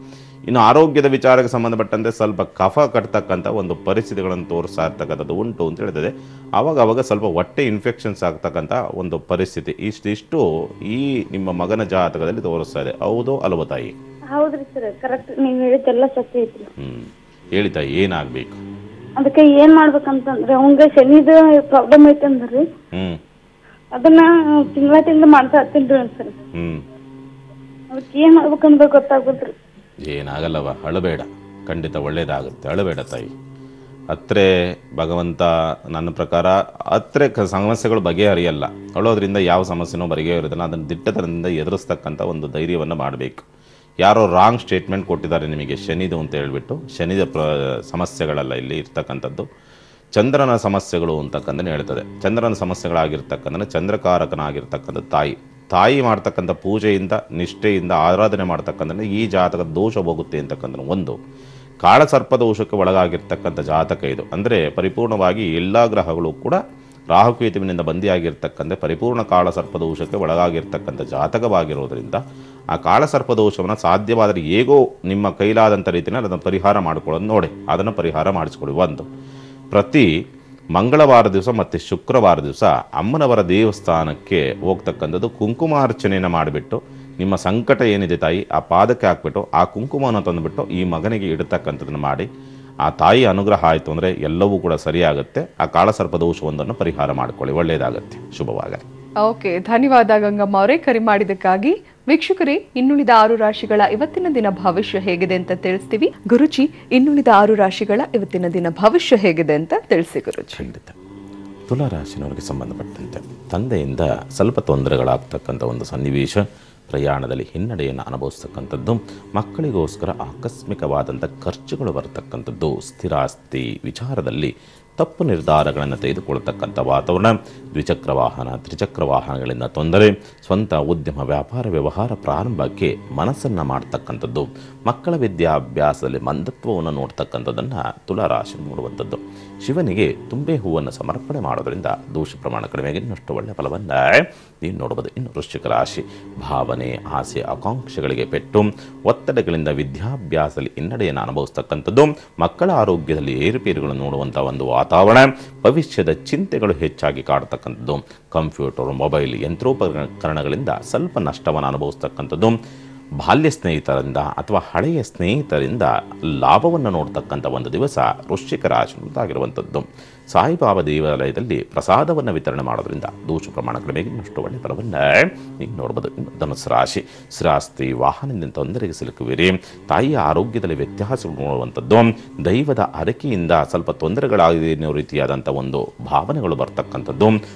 ಇನ್ನು ಆರೋಗ್ಯದ ವಿಚಾರಕ್ಕೆ ಸಂಬಂಧಪಟ್ಟಂತೆ ಸ್ವಲ್ಪ ಕಫ ಕಟ್ತಕ್ಕಂಥ ಒಂದು ಪರಿಸ್ಥಿತಿಗಳನ್ನು ತೋರಿಸ್ತಾ ಇರ್ತಕ್ಕಂಥದ್ದು ಉಂಟು ಅಂತ ಹೇಳ್ತದೆ. ಆವಾಗ ಸ್ವಲ್ಪ ಹೊಟ್ಟೆ ಇನ್ಫೆಕ್ಷನ್ಸ್ ಆಗ್ತಕ್ಕಂಥ ಒಂದು ಪರಿಸ್ಥಿತಿ ಇಷ್ಟು ಈ ನಿಮ್ಮ ಮಗನ ಜಾತಕದಲ್ಲಿ ತೋರಿಸ್ತಾ ಇದೆ. ಹೌದು ಅಲ್ವ ತಾಯಿ? ಹೌದ್ರಿ ಸರ್, ಕರೆಕ್ಟ್. ನೀವು ಹೇಳಿದ್ದೆಲ್ಲ ಸತ್ಯ ಐತ್ರಿ. ಹೇಳಿ ತಾಯಿ, ಏನಾಗಬೇಕು? ಅದಕ್ಕೆ ಏನ್ ಮಾಡ್ಬೇಕಂತಂದ್ರೆ, ಅವಂಗ ಶನಿದ ಪ್ರಾಬ್ಲಮ್ ಐತಂದ್ರಿ, ಅದನ್ನ ತಿಂಗಳ ಮಾಡ್ತಾ ಹತ್ತೀನ್ರಿ ಸರ್. ಅದಕ್ಕೆ ಏನ್ ಮಾಡ್ಬೇಕಂದ್ರೆ ಗೊತ್ತಾಗುತ್ರಿ. ಏನಾಗಲ್ಲವ, ಅಳಬೇಡ, ಖಂಡಿತ ಒಳ್ಳೇದಾಗುತ್ತೆ. ಅಳಬೇಡ ತಾಯಿ. ಹತ್ರೆ ಭಗವಂತ ನನ್ನ ಪ್ರಕಾರ ಹತ್ರೆ ಸಮಸ್ಯೆಗಳು ಬಗೆಹರಿಯಲ್ಲ. ಅಳೋದ್ರಿಂದ ಯಾವ ಸಮಸ್ಯೆನೂ ಬಗೆಹರಿಯೋದನ್ನ ಅದನ್ನು ದಿಟ್ಟತನದಿಂದ ಎದುರಿಸ್ತಕ್ಕಂಥ ಒಂದು ಧೈರ್ಯವನ್ನು ಮಾಡಬೇಕು. ಯಾರೋ ರಾಂಗ್ ಸ್ಟೇಟ್ಮೆಂಟ್ ಕೊಟ್ಟಿದ್ದಾರೆ ನಿಮಗೆ ಶನಿದು ಅಂತ ಹೇಳ್ಬಿಟ್ಟು. ಶನಿದ ಸಮಸ್ಯೆಗಳೆಲ್ಲ ಇಲ್ಲಿ ಇರ್ತಕ್ಕಂಥದ್ದು. ಚಂದ್ರನ ಸಮಸ್ಯೆಗಳು ಅಂತಕ್ಕಂಥದ್ದು ಹೇಳ್ತದೆ. ಚಂದ್ರನ ಸಮಸ್ಯೆಗಳಾಗಿರ್ತಕ್ಕಂಥ ಚಂದ್ರಕಾರಕನಾಗಿರ್ತಕ್ಕಂಥ ತಾಯಿ ಮಾಡ್ತಕ್ಕಂಥ ಪೂಜೆಯಿಂದ ನಿಷ್ಠೆಯಿಂದ ಆರಾಧನೆ ಮಾಡ್ತಕ್ಕಂಥ ಈ ಜಾತಕದ ದೋಷ ಹೋಗುತ್ತೆ ಅಂತಕ್ಕಂಥ ಒಂದು. ಕಾಳಸರ್ಪ ದೋಷಕ್ಕೆ ಒಳಗಾಗಿರ್ತಕ್ಕಂಥ ಜಾತಕ ಇದು. ಅಂದರೆ ಪರಿಪೂರ್ಣವಾಗಿ ಎಲ್ಲ ಗ್ರಹಗಳು ಕೂಡ ರಾಹುಕೇತುವಿನಿಂದ ಬಂದಿಯಾಗಿರ್ತಕ್ಕಂಥ ಪರಿಪೂರ್ಣ ಕಾಳಸರ್ಪ ದೋಷಕ್ಕೆ ಒಳಗಾಗಿರ್ತಕ್ಕಂಥ ಜಾತಕವಾಗಿರೋದ್ರಿಂದ ಆ ಕಾಳಸರ್ಪ ದೋಷವನ್ನು ಸಾಧ್ಯವಾದರೆ ಹೇಗೋ ನಿಮ್ಮ ಕೈಲಾದಂಥ ರೀತಿಯಲ್ಲಿ ಅದನ್ನು ಪರಿಹಾರ ಮಾಡ್ಕೊಳ್ಳೋದು ನೋಡಿ, ಅದನ್ನು ಪರಿಹಾರ ಮಾಡಿಸ್ಕೊಳ್ಳಿ. ಒಂದು, ಪ್ರತಿ ಮಂಗಳವಾರ ದಿವಸ ಮತ್ತು ಶುಕ್ರವಾರ ದಿವಸ ಅಮ್ಮನವರ ದೇವಸ್ಥಾನಕ್ಕೆ ಹೋಗ್ತಕ್ಕಂಥದ್ದು ಕುಂಕುಮಾರ್ಚನೆಯನ್ನು ಮಾಡಿಬಿಟ್ಟು ನಿಮ್ಮ ಸಂಕಟ ಏನಿದೆ ತಾಯಿ ಆ ಪಾದಕ್ಕೆ ಹಾಕ್ಬಿಟ್ಟು ಆ ಕುಂಕುಮವನ್ನು ತಂದುಬಿಟ್ಟು ಈ ಮಗನಿಗೆ ಇಡತಕ್ಕಂಥದ್ದನ್ನು ಮಾಡಿ ಆ ತಾಯಿ ಅನುಗ್ರಹ ಆಯಿತು ಅಂದರೆ ಎಲ್ಲವೂ ಕೂಡ ಸರಿಯಾಗುತ್ತೆ. ಆ ಕಾಳಸರ್ಪ ದೋಷವೊಂದನ್ನು ಪರಿಹಾರ ಮಾಡಿಕೊಳ್ಳಿ, ಒಳ್ಳೆಯದಾಗತ್ತೆ. ಶುಭವಾಗಲಿ. ಓಕೆ, ಧನ್ಯವಾದ ಗಂಗಮ್ಮ ಅವರೇ ಕರೆ ಮಾಡಿದ್ದಕ್ಕಾಗಿ. ವೀಕ್ಷಕರೇ, ಇನ್ನುಳಿದ 6 ರಾಶಿಗಳ ಇವತ್ತಿನ ದಿನ ಭವಿಷ್ಯ ಹೇಗಿದೆ ಅಂತ ತಿಳಿಸ್ತೀವಿ. ಗುರುಜಿ, ಇನ್ನುಳಿದ 6 ರಾಶಿಗಳ ಇವತ್ತಿನ ದಿನ ಭವಿಷ್ಯ ಹೇಗಿದೆ ಅಂತ ತಿಳಿಸಿ ಗುರುಜಿ. ಖಂಡಿತ. ತುಲಾ ರಾಶಿನವರಿಗೆ ಸಂಬಂಧಪಟ್ಟಂತೆ ತಂದೆಯಿಂದ ಸ್ವಲ್ಪ ತೊಂದರೆಗಳಾಗ್ತಕ್ಕಂಥ ಒಂದು ಸನ್ನಿವೇಶ, ಪ್ರಯಾಣದಲ್ಲಿ ಹಿನ್ನಡೆಯನ್ನು ಅನುಭವಿಸ್ತಕ್ಕಂಥದ್ದು, ಮಕ್ಕಳಿಗೋಸ್ಕರ ಆಕಸ್ಮಿಕವಾದಂಥ ಖರ್ಚುಗಳು ಬರತಕ್ಕಂಥದ್ದು, ಸ್ಥಿರಾಸ್ತಿ ವಿಚಾರದಲ್ಲಿ ತಪ್ಪು ನಿರ್ಧಾರಗಳನ್ನು ತೆಗೆದುಕೊಳ್ಳತಕ್ಕಂಥ ವಾತಾವರಣ, ದ್ವಿಚಕ್ರ ವಾಹನ ತ್ರಿಚಕ್ರ ವಾಹನಗಳಿಂದ ತೊಂದರೆ, ಸ್ವಂತ ಉದ್ಯಮ ವ್ಯಾಪಾರ ವ್ಯವಹಾರ ಪ್ರಾರಂಭಕ್ಕೆ ಮನಸ್ಸನ್ನು ಮಾಡ್ತಕ್ಕಂಥದ್ದು, ಮಕ್ಕಳ ವಿದ್ಯಾಭ್ಯಾಸದಲ್ಲಿ ಮಂದತ್ವವನ್ನು ನೋಡ್ತಕ್ಕಂಥದ್ದನ್ನು ತುಲಾರಾಶಿ ನೋಡುವಂಥದ್ದು. ಶಿವನಿಗೆ ತುಂಬೆ ಹೂವನ್ನು ಸಮರ್ಪಣೆ ಮಾಡೋದರಿಂದ ದೋಷ ಪ್ರಮಾಣ ಕಡಿಮೆಗೆ ಇನ್ನಷ್ಟು ಒಳ್ಳೆಯ ಫಲವನ್ನು ನೀವು ನೋಡಬಹುದು. ಇನ್ನು ವೃಶ್ಚಿಕ ರಾಶಿ, ಭಾವನೆ ಆಸೆ ಆಕಾಂಕ್ಷೆಗಳಿಗೆ ಪೆಟ್ಟು, ಒತ್ತಡಗಳಿಂದ ವಿದ್ಯಾಭ್ಯಾಸದಲ್ಲಿ ಹಿನ್ನಡೆಯನ್ನು ಅನುಭವಿಸ್ತಕ್ಕಂಥದ್ದು, ಮಕ್ಕಳ ಆರೋಗ್ಯದಲ್ಲಿ ಏರುಪೇರುಗಳನ್ನು ನೋಡುವಂಥ ಒಂದು ವಾತಾವರಣ, ಭವಿಷ್ಯದ ಚಿಂತೆಗಳು ಹೆಚ್ಚಾಗಿ ಕಾಡ್ತಕ್ಕಂಥದ್ದು, ಕಂಪ್ಯೂಟರ್ ಮೊಬೈಲ್ ಯಂತ್ರೋಪಕರಣಗಳಿಂದ ಸ್ವಲ್ಪ ನಷ್ಟವನ್ನು ಅನುಭವಿಸ್ತಕ್ಕಂಥದ್ದು, ಬಾಲ್ಯ ಸ್ನೇಹಿತರಿಂದ ಅಥವಾ ಹಳೆಯ ಸ್ನೇಹಿತರಿಂದ ಲಾಭವನ್ನು ನೋಡ್ತಕ್ಕಂಥ ಒಂದು ದಿವಸ ವೃಶ್ಚಿಕ ರಾಶಿಯಾಗಿರುವಂಥದ್ದು. ಸಾಯಿಬಾಬಾ ದೇವಾಲಯದಲ್ಲಿ ಪ್ರಸಾದವನ್ನು ವಿತರಣೆ ಮಾಡೋದ್ರಿಂದ ದೋಷ ಪ್ರಮಾಣ ಕಡಿಮೆಗೆ ಇನ್ನಷ್ಟು ಒಳ್ಳೆಯ ಫಲವನ್ನು ನೀವು ನೋಡ್ಬೋದು. ಧನುಸ್ಸು ರಾಶಿ, ಸ್ಥಿರಾಸ್ತಿ ವಾಹನದಿಂದ ತೊಂದರೆಗೆ ಸಿಲುಕುವಿರಿ, ತಾಯಿಯ ಆರೋಗ್ಯದಲ್ಲಿ ವ್ಯತ್ಯಾಸಗಳು ನೋಡುವಂಥದ್ದು, ದೈವದ ಹರಕೆಯಿಂದ ಸ್ವಲ್ಪ ತೊಂದರೆಗಳಾಗಿದೆ ಅನ್ನೋ ರೀತಿಯಾದಂಥ ಒಂದು ಭಾವನೆಗಳು ಬರ್ತಕ್ಕಂಥದ್ದು,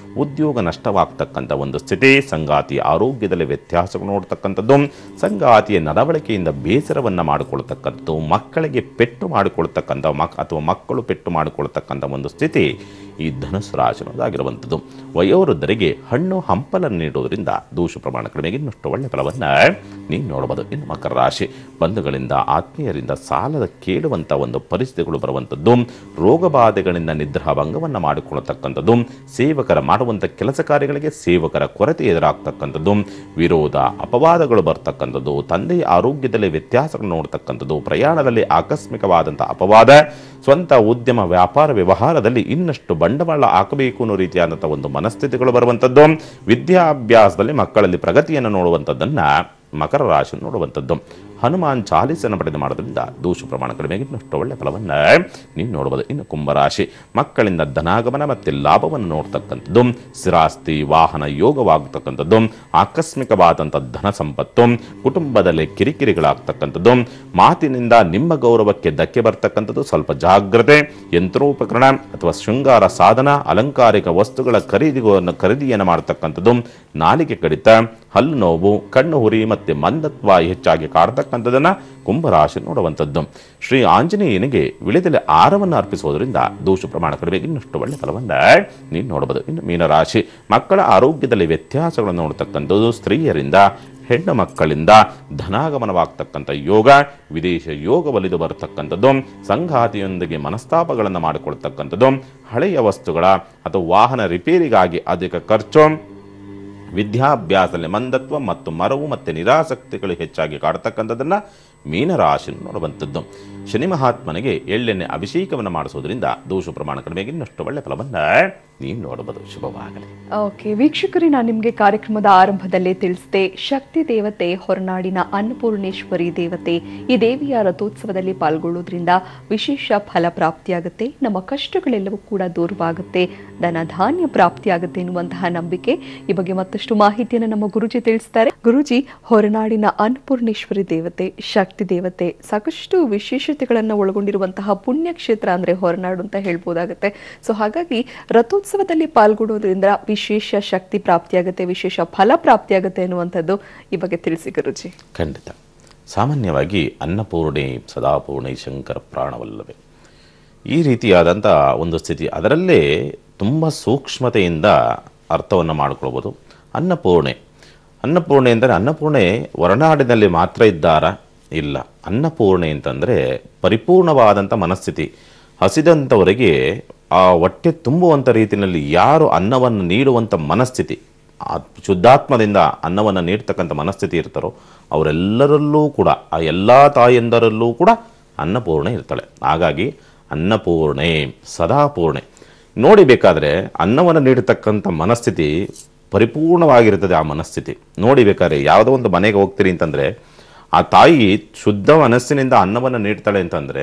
ಉದ್ಯೋಗ ನಷ್ಟವಾಗ್ತಕ್ಕಂಥ ಒಂದು ಸ್ಥಿತಿ, ಸಂಗಾತಿಯ ಆರೋಗ್ಯದಲ್ಲಿ ವ್ಯತ್ಯಾಸಗಳು ನೋಡ್ತಕ್ಕಂಥದ್ದು, ಸಂಗಾತಿಯ ನಡವಳಿಕೆಯಿಂದ ಬೇಸರವನ್ನು ಮಾಡಿಕೊಳ್ತಕ್ಕಂಥದ್ದು, ಮಕ್ಕಳಿಗೆ ಪೆಟ್ಟು ಮಾಡಿಕೊಳ್ತಕ್ಕಂಥ ಅಥವಾ ಮಕ್ಕಳು ಪೆಟ್ಟು ಮಾಡಿಕೊಳ್ತಕ್ಕಂಥ ಒಂದು ಸ್ಥಿತಿ ಈ ಧನುಸ್ಸು ರಾಶಿಯಾಗಿರುವಂಥದ್ದು. ವಯೋವೃದ್ಧರಿಗೆ ಹಣ್ಣು ಹಂಪಲನ್ನು ನೀಡುವುದರಿಂದ ದೋಷ ಪ್ರಮಾಣ ಕಡಿಮೆಗೆ ಇನ್ನಷ್ಟು ಒಳ್ಳೆಯ ಫಲವನ್ನು ನೀವು ನೋಡಬಹುದು. ಇನ್ನು ಮಕರ ರಾಶಿ, ಬಂಧುಗಳಿಂದ ಆತ್ಮೀಯರಿಂದ ಸಾಲದ ಕೇಳುವಂಥ ಒಂದು ಪರಿಸ್ಥಿತಿಗಳು ಬರುವಂಥದ್ದು, ರೋಗ ಬಾಧೆಗಳಿಂದ ನಿದ್ರಾಭಂಗವನ್ನು ಮಾಡಿಕೊಳ್ಳತಕ್ಕಂಥದ್ದು, ಸೇವಕರ ಮಾಡುವಂಥ ಕೆಲಸ ಕಾರ್ಯಗಳಿಗೆ ಸೇವಕರ ಕೊರತೆ ಎದುರಾಗ್ತಕ್ಕಂಥದ್ದು, ವಿರೋಧ ಅಪವಾದಗಳು ಬರ್ತಕ್ಕಂಥದ್ದು, ತಂದೆಯ ಆರೋಗ್ಯದಲ್ಲಿ ವ್ಯತ್ಯಾಸಗಳು ನೋಡ್ತಕ್ಕಂಥದ್ದು, ಪ್ರಯಾಣದಲ್ಲಿ ಆಕಸ್ಮಿಕವಾದಂಥ ಅಪವಾದ, ಸ್ವಂತ ಉದ್ಯಮ ವ್ಯಾಪಾರ ವ್ಯವಹಾರದಲ್ಲಿ ಇನ್ನಷ್ಟು ಬಂಡವಾಳ ಹಾಕಬೇಕು ಅನ್ನೋ ರೀತಿಯಾದಂಥ ಒಂದು ಮನಸ್ಥಿತಿಗಳು ಬರುವಂಥದ್ದು, ವಿದ್ಯಾಭ್ಯಾಸದಲ್ಲಿ ಮಕ್ಕಳಲ್ಲಿ ಪ್ರಗತಿಯನ್ನು ನೋಡುವಂಥದ್ದನ್ನು ಮಕರ ರಾಶಿ ನೋಡುವಂಥದ್ದು. ಹನುಮಾನ್ ಚಾಲೀಸನ್ನು ಪಡೆದು ಮಾಡೋದ್ರಿಂದ ದೋಷ ಪ್ರಮಾಣ ಕಡಿಮೆಗೆ ಇನ್ನಷ್ಟು ಒಳ್ಳೆಯ ಫಲವನ್ನು ನೀವು ನೋಡಬಹುದು. ಇನ್ನು ಕುಂಭರಾಶಿ, ಮಕ್ಕಳಿಂದ ಧನಾಗಮನ ಮತ್ತು ಲಾಭವನ್ನು ನೋಡ್ತಕ್ಕಂಥದ್ದು, ಸ್ಥಿರಾಸ್ತಿ ವಾಹನ ಯೋಗವಾಗತಕ್ಕಂಥದ್ದು, ಆಕಸ್ಮಿಕವಾದಂಥ ಧನ ಸಂಪತ್ತು, ಕುಟುಂಬದಲ್ಲಿ ಕಿರಿಕಿರಿಗಳಾಗ್ತಕ್ಕಂಥದ್ದು, ಮಾತಿನಿಂದ ನಿಮ್ಮ ಗೌರವಕ್ಕೆ ಧಕ್ಕೆ ಬರ್ತಕ್ಕಂಥದ್ದು, ಸ್ವಲ್ಪ ಜಾಗ್ರತೆ, ಯಂತ್ರೋಪಕರಣ ಅಥವಾ ಶೃಂಗಾರ ಸಾಧನ ಅಲಂಕಾರಿಕ ವಸ್ತುಗಳ ಖರೀದಿಯನ್ನು ಮಾಡತಕ್ಕಂಥದ್ದು, ನಾಲಿಗೆ ಕಡಿತ, ಹಲ್ಲು ನೋವು, ಕಣ್ಣು ಹುರಿ ಮತ್ತು ಮಂದತ್ವ ಹೆಚ್ಚಾಗಿ ಕಾಡ್ತಕ್ಕಂಥದ್ದನ್ನು ಕುಂಭರಾಶಿ ನೋಡುವಂಥದ್ದು. ಶ್ರೀ ಆಂಜನೇಯನಿಗೆ ವಿಳೆದೆಲೆ ಆಹಾರವನ್ನು ಅರ್ಪಿಸುವುದರಿಂದ ದೋಷ ಪ್ರಮಾಣ ಕಡಿಮೆಗೆ ಇನ್ನಷ್ಟು ಒಳ್ಳೆಯ ಫಲವನ್ನು ನೀವು ನೋಡಬಹುದು. ಇನ್ನು ಮೀನರಾಶಿ, ಮಕ್ಕಳ ಆರೋಗ್ಯದಲ್ಲಿ ವ್ಯತ್ಯಾಸಗಳನ್ನು ನೋಡತಕ್ಕಂಥದ್ದು, ಸ್ತ್ರೀಯರಿಂದ ಹೆಣ್ಣು ಮಕ್ಕಳಿಂದ ಧನಾಗಮನವಾಗ್ತಕ್ಕಂಥ ಯೋಗ, ವಿದೇಶ ಯೋಗ ಒಲಿದು ಬರತಕ್ಕಂಥದ್ದು, ಸಂಗಾತಿಯೊಂದಿಗೆ ಮನಸ್ತಾಪಗಳನ್ನು ಮಾಡಿಕೊಳ್ತಕ್ಕಂಥದ್ದು, ಹಳೆಯ ವಸ್ತುಗಳ ಅಥವಾ ವಾಹನ ರಿಪೇರಿಗಾಗಿ ಅಧಿಕ ಖರ್ಚು, ವಿದ್ಯಾಭ್ಯಾಸದಲ್ಲಿ ಮಂದತ್ವ ಮತ್ತು ಮರವು ಮತ್ತು ನಿರಾಸಕ್ತಿಗಳು ಹೆಚ್ಚಾಗಿ ಕಾಡ್ತಕ್ಕಂಥದ್ದನ್ನು ಮೀನರಾಶಿ ನೋಡುವಂಥದ್ದು. ಶನಿ ಮಹಾತ್ಮನಿಗೆ ಎಳ್ಳೆಣ್ಣೆ ಅಭಿಷೇಕವನ್ನು ಮಾಡಿಸೋದ್ರಿಂದ ದೋಷ ಪ್ರಮಾಣ ಕಡಿಮೆಗೆ ಇನ್ನಷ್ಟು ಒಳ್ಳೆಯ ಫಲವನ್ನು ನೀವು ನೋಡಬಹುದು. ಶುಭವಾಗಲಿ. ಓಕೆ ವೀಕ್ಷಕರೇ, ನಾನು ನಿಮಗೆ ಕಾರ್ಯಕ್ರಮದ ಆರಂಭದಲ್ಲೇ ತಿಳಿಸಿದೆ, ಶಕ್ತಿ ದೇವತೆ ಹೊರನಾಡಿನ ಅನ್ನಪೂರ್ಣೇಶ್ವರಿ ದೇವತೆ. ಈ ದೇವಿಯ ರಥೋತ್ಸವದಲ್ಲಿ ಪಾಲ್ಗೊಳ್ಳೋದ್ರಿಂದ ವಿಶೇಷ ಫಲ ಪ್ರಾಪ್ತಿಯಾಗುತ್ತೆ, ನಮ್ಮ ಕಷ್ಟಗಳೆಲ್ಲವೂ ಕೂಡ ದೂರವಾಗುತ್ತೆ, ಧನ ಧಾನ್ಯ ಪ್ರಾಪ್ತಿಯಾಗುತ್ತೆ ಎನ್ನುವಂತಹ ನಂಬಿಕೆ. ಈ ಬಗ್ಗೆ ಮತ್ತಷ್ಟು ಮಾಹಿತಿಯನ್ನು ನಮ್ಮ ಗುರುಜಿ ತಿಳಿಸ್ತಾರೆ. ಗುರುಜಿ, ಹೊರನಾಡಿನ ಅನ್ನಪೂರ್ಣೇಶ್ವರಿ ದೇವತೆ, ಶಕ್ತಿ ದೇವತೆ, ಸಾಕಷ್ಟು ವಿಶೇಷತೆಗಳನ್ನು ಒಳಗೊಂಡಿರುವಂತಹ ಪುಣ್ಯಕ್ಷೇತ್ರ ಅಂದ್ರೆ ಹೊರನಾಡು ಅಂತ ಹೇಳ್ಬೋದಾಗುತ್ತೆ. ಸೊ ಹಾಗಾಗಿ ರಥೋತ್ಸವದಲ್ಲಿ ಪಾಲ್ಗೊಳ್ಳೋದ್ರಿಂದ ವಿಶೇಷ ಶಕ್ತಿ ಪ್ರಾಪ್ತಿಯಾಗುತ್ತೆ, ವಿಶೇಷ ಫಲ ಪ್ರಾಪ್ತಿಯಾಗುತ್ತೆ ಎನ್ನುವಂಥದ್ದು ಈ ಬಗ್ಗೆ ತಿಳಿಸಿ ಗುರುಜಿ. ಖಂಡಿತ. ಸಾಮಾನ್ಯವಾಗಿ ಅನ್ನಪೂರ್ಣೆ ಸದಾಪೂರ್ಣೆ ಶಂಕರ ಪ್ರಾಣವಲ್ಲವೇ, ಈ ರೀತಿಯಾದಂಥ ಒಂದು ಸ್ಥಿತಿ, ಅದರಲ್ಲೇ ತುಂಬ ಸೂಕ್ಷ್ಮತೆಯಿಂದ ಅರ್ಥವನ್ನು ಮಾಡಿಕೊಳ್ಬೋದು. ಅನ್ನಪೂರ್ಣೆ, ಅನ್ನಪೂರ್ಣೆ ಅಂದರೆ ಅನ್ನಪೂರ್ಣೆ ಹೊರನಾಡಿನಲ್ಲಿ ಮಾತ್ರ ಇದ್ದಾರಾ? ಇಲ್ಲ. ಅನ್ನಪೂರ್ಣೆ ಅಂತಂದರೆ ಪರಿಪೂರ್ಣವಾದಂಥ ಮನಸ್ಥಿತಿ. ಹಸಿದಂಥವರಿಗೆ ಆ ಹೊಟ್ಟೆ ತುಂಬುವಂಥ ರೀತಿಯಲ್ಲಿ ಯಾರು ಅನ್ನವನ್ನು ನೀಡುವಂಥ ಮನಸ್ಥಿತಿ, ಆ ಶುದ್ಧಾತ್ಮದಿಂದ ಅನ್ನವನ್ನು ನೀಡ್ತಕ್ಕಂಥ ಮನಸ್ಥಿತಿ ಇರ್ತಾರೋ ಅವರೆಲ್ಲರಲ್ಲೂ ಕೂಡ, ಆ ಎಲ್ಲ ತಾಯಂದರಲ್ಲೂ ಕೂಡ ಅನ್ನಪೂರ್ಣೆ ಇರ್ತಾಳೆ. ಹಾಗಾಗಿ ಅನ್ನಪೂರ್ಣೆ, ಸದಾಪೂರ್ಣೆ. ನೋಡಿ ಬೇಕಾದರೆ ಅನ್ನವನ್ನು ನೀಡತಕ್ಕಂಥ ಮನಸ್ಥಿತಿ ಪರಿಪೂರ್ಣವಾಗಿರ್ತದೆ. ಆ ಮನಸ್ಥಿತಿ ನೋಡಿ ಬೇಕಾದ್ರೆ ಯಾವುದೋ ಒಂದು ಮನೆಗೆ ಹೋಗ್ತೀರಿ ಅಂತಂದರೆ ಆ ತಾಯಿ ಶುದ್ಧ ಮನಸ್ಸಿನಿಂದ ಅನ್ನವನ್ನು ನೀಡ್ತಾಳೆ ಅಂತಂದರೆ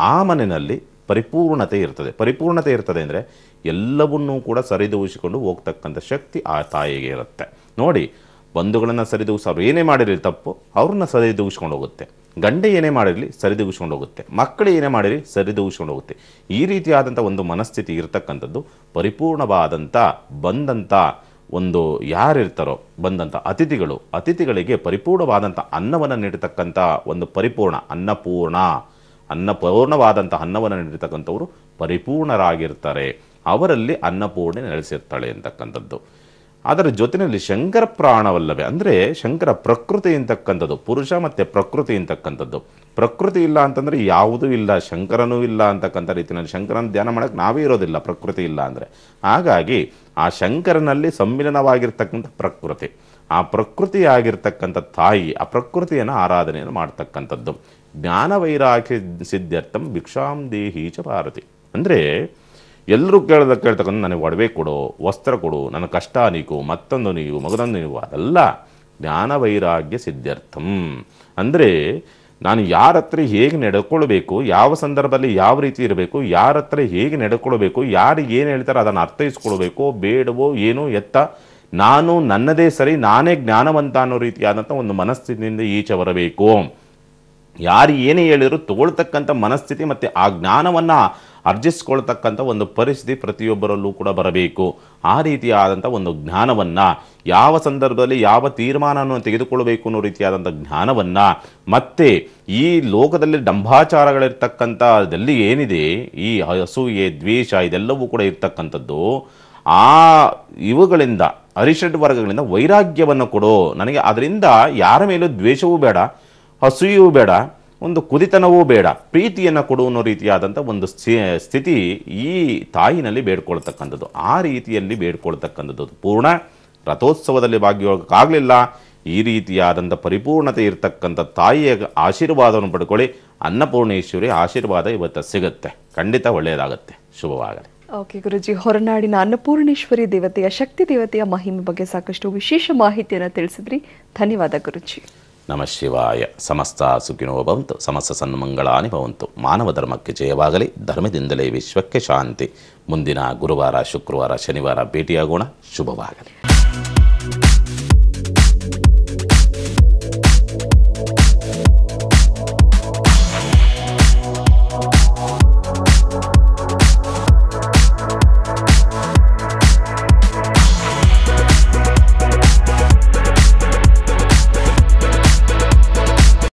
ಆ ಮನೆಯಲ್ಲಿ ಪರಿಪೂರ್ಣತೆ ಇರ್ತದೆ. ಪರಿಪೂರ್ಣತೆ ಇರ್ತದೆ ಅಂದರೆ ಎಲ್ಲವನ್ನೂ ಕೂಡ ಸರಿದೂಗಿಸಿಕೊಂಡು ಹೋಗ್ತಕ್ಕಂಥ ಶಕ್ತಿ ಆ ತಾಯಿಗೆ ಇರುತ್ತೆ. ನೋಡಿ, ಬಂಧುಗಳನ್ನು ಸರಿದೂಗಿಸಿ ಅವ್ರು ಏನೇ ಮಾಡಿರಲಿ ತಪ್ಪು, ಅವ್ರನ್ನ ಸರಿದೂಗಿಸ್ಕೊಂಡು ಹೋಗುತ್ತೆ. ಗಂಡ ಏನೇ ಮಾಡಿರಲಿ ಸರಿದೂಗಿಸ್ಕೊಂಡು ಹೋಗುತ್ತೆ. ಮಕ್ಕಳು ಏನೇ ಮಾಡಿರಲಿ ಸರಿದೂಗಿಸ್ಕೊಂಡು ಹೋಗುತ್ತೆ. ಈ ರೀತಿಯಾದಂಥ ಒಂದು ಮನಸ್ಥಿತಿ ಇರತಕ್ಕಂಥದ್ದು ಪರಿಪೂರ್ಣವಾದಂಥ ಬಂದಂಥ ಒಂದು ಯಾರಿರ್ತಾರೋ ಬಂದಂಥ ಅತಿಥಿಗಳಿಗೆ ಪರಿಪೂರ್ಣವಾದಂಥ ಅನ್ನವನ್ನು ನೀಡತಕ್ಕಂಥ ಒಂದು ಪರಿಪೂರ್ಣ ಅನ್ನಪೂರ್ಣವಾದಂಥ ಅನ್ನವನ್ನು ನೀಡತಕ್ಕಂಥವರು ಪರಿಪೂರ್ಣರಾಗಿರ್ತಾರೆ. ಅವರಲ್ಲಿ ಅನ್ನಪೂರ್ಣೆ ನೆಲೆಸಿರ್ತಾಳೆ ಅಂತಕ್ಕಂಥದ್ದು. ಅದರ ಜೊತೆಯಲ್ಲಿ ಶಂಕರ ಪ್ರಾಣವಲ್ಲವೇ ಅಂದರೆ ಶಂಕರ ಪ್ರಕೃತಿ ಅಂತಕ್ಕಂಥದ್ದು, ಪುರುಷ ಮತ್ತು ಪ್ರಕೃತಿ ಅಂತಕ್ಕಂಥದ್ದು. ಪ್ರಕೃತಿ ಇಲ್ಲ ಅಂತಂದರೆ ಯಾವುದೂ ಇಲ್ಲ, ಶಂಕರನೂ ಇಲ್ಲ ಅಂತಕ್ಕಂಥ ರೀತಿಯಲ್ಲಿ ಶಂಕರನ ಧ್ಯಾನ ಮಾಡೋಕ್ಕೆ ನಾವೇ ಇರೋದಿಲ್ಲ ಪ್ರಕೃತಿ ಇಲ್ಲ ಅಂದರೆ. ಹಾಗಾಗಿ ಆ ಶಂಕರನಲ್ಲಿ ಸಮ್ಮಿಲನವಾಗಿರ್ತಕ್ಕಂಥ ಪ್ರಕೃತಿ, ಆ ಪ್ರಕೃತಿಯಾಗಿರ್ತಕ್ಕಂಥ ತಾಯಿ, ಆ ಪ್ರಕೃತಿಯನ್ನು ಆರಾಧನೆಯನ್ನು ಮಾಡ್ತಕ್ಕಂಥದ್ದು. ಜ್ಞಾನ ವೈರಾಗ್ಯ ಸಿದ್ಧಾರ್ಥಂ ಭಿಕ್ಷಾಂ ದೇಹೀಚ ಭಾರತಿ ಅಂದರೆ ಎಲ್ಲರೂ ಕೇಳ್ತಕ್ಕಂಥ ನನಗೆ ಒಡವೆ ಕೊಡು, ವಸ್ತ್ರ ಕೊಡು, ನನ್ನ ಕಷ್ಟ ನೀಕು, ಮತ್ತೊಂದು ನೀವು, ಮಗದೊಂದು ನೀವು, ಅದಲ್ಲ. ಜ್ಞಾನ ವೈರಾಗ್ಯ ಸಿದ್ಧಾರ್ಥಂ ಅಂದರೆ ನಾನು ಯಾರ ಹತ್ರ ಹೇಗೆ ನಡ್ಕೊಳ್ಬೇಕು, ಯಾವ ಸಂದರ್ಭದಲ್ಲಿ ಯಾವ ರೀತಿ ಇರಬೇಕು, ಯಾರ ಹತ್ರ ಹೇಗೆ ನಡ್ಕೊಳ್ಬೇಕು, ಯಾರು ಏನು ಹೇಳ್ತಾರೆ ಅದನ್ನು ಅರ್ಥೈಸ್ಕೊಳ್ಬೇಕು, ಬೇಡವೋ ಏನೋ ಎತ್ತ, ನಾನು ನನ್ನದೇ ಸರಿ, ನಾನೇ ಜ್ಞಾನವಂತ ಅನ್ನೋ ರೀತಿಯಾದಂಥ ಒಂದು ಮನಸ್ಥಿತಿಯಿಂದ ಈಚೆ ಬರಬೇಕು. ಯಾರು ಏನೇ ಹೇಳಿದ್ರು ತಗೊಳ್ತಕ್ಕಂಥ ಮನಸ್ಥಿತಿ ಮತ್ತು ಆ ಜ್ಞಾನವನ್ನು ಅರ್ಜಿಸ್ಕೊಳ್ತಕ್ಕಂಥ ಒಂದು ಪರಿಸ್ಥಿತಿ ಪ್ರತಿಯೊಬ್ಬರಲ್ಲೂ ಕೂಡ ಬರಬೇಕು. ಆ ರೀತಿಯಾದಂಥ ಒಂದು ಜ್ಞಾನವನ್ನು ಯಾವ ಸಂದರ್ಭದಲ್ಲಿ ಯಾವ ತೀರ್ಮಾನವನ್ನು ತೆಗೆದುಕೊಳ್ಳಬೇಕು ಅನ್ನೋ ರೀತಿಯಾದಂಥ ಜ್ಞಾನವನ್ನು, ಮತ್ತು ಈ ಲೋಕದಲ್ಲಿ ಡಂಭಾಚಾರಗಳಿರ್ತಕ್ಕಂಥದಲ್ಲಿ ಏನಿದೆ, ಈ ಅಸೂಯೆ ದ್ವೇಷ ಇದೆಲ್ಲವೂ ಕೂಡ ಇರ್ತಕ್ಕಂಥದ್ದು, ಆ ಇವುಗಳಿಂದ ಅರಿಷಡ್ ವರ್ಗಗಳಿಂದ ವೈರಾಗ್ಯವನ್ನು ಕೊಡು ನನಗೆ. ಅದರಿಂದ ಯಾರ ಮೇಲೂ ದ್ವೇಷವೂ ಬೇಡ, ಅಸೂಯೆಯೂ ಬೇಡ, ಒಂದು ಕುದಿತನವೂ ಬೇಡ, ಪ್ರೀತಿಯನ್ನು ಕೊಡು ಅನ್ನೋ ರೀತಿಯಾದಂಥ ಒಂದು ಸ್ಥಿತಿ ಈ ತಾಯಿನಲ್ಲಿ ಬೇಡ್ಕೊಳ್ತಕ್ಕಂಥದ್ದು. ಆ ರೀತಿಯಲ್ಲಿ ಬೇಡ್ಕೊಳ್ತಕ್ಕಂಥದ್ದು ಪೂರ್ಣ ರಥೋತ್ಸವದಲ್ಲಿ ಭಾಗಿಯಾಗಲಿಲ್ಲ. ಈ ರೀತಿಯಾದಂಥ ಪರಿಪೂರ್ಣತೆ ಇರತಕ್ಕಂಥ ತಾಯಿಯ ಆಶೀರ್ವಾದವನ್ನು ಪಡ್ಕೊಳ್ಳಿ. ಅನ್ನಪೂರ್ಣೇಶ್ವರಿ ಆಶೀರ್ವಾದ ಇವತ್ತು ಸಿಗುತ್ತೆ. ಖಂಡಿತ ಒಳ್ಳೆಯದಾಗುತ್ತೆ. ಶುಭವಾಗಲಿ. ಓಕೆ ಗುರುಜಿ, ಹೊರನಾಡಿನ ಅನ್ನಪೂರ್ಣೇಶ್ವರಿ ದೇವತೆಯ ಶಕ್ತಿ ದೇವತೆಯ ಮಹಿಮೆ ಬಗ್ಗೆ ಸಾಕಷ್ಟು ವಿಶೇಷ ಮಾಹಿತಿಯನ್ನು ತಿಳಿಸಿದ್ರಿ. ಧನ್ಯವಾದ ಗುರುಜಿ. ನಮಃ ಶಿವಾಯ. ಸಮಸ್ತ ಸುಖಿನೋ ಭವಂತು, ಸಮಸ್ತ ಸನ್ಮಂಗಳಾನಿ ಭವಂತು. ಮಾನವ ಧರ್ಮಕ್ಕೆ ಜಯವಾಗಲಿ, ಧರ್ಮದಿಂದಲೇ ವಿಶ್ವಕ್ಕೆ ಶಾಂತಿ. ಮುಂದಿನ ಗುರುವಾರ, ಶುಕ್ರವಾರ, ಶನಿವಾರ ಭೇಟಿಯಾಗೋಣ. ಶುಭವಾಗಲಿ.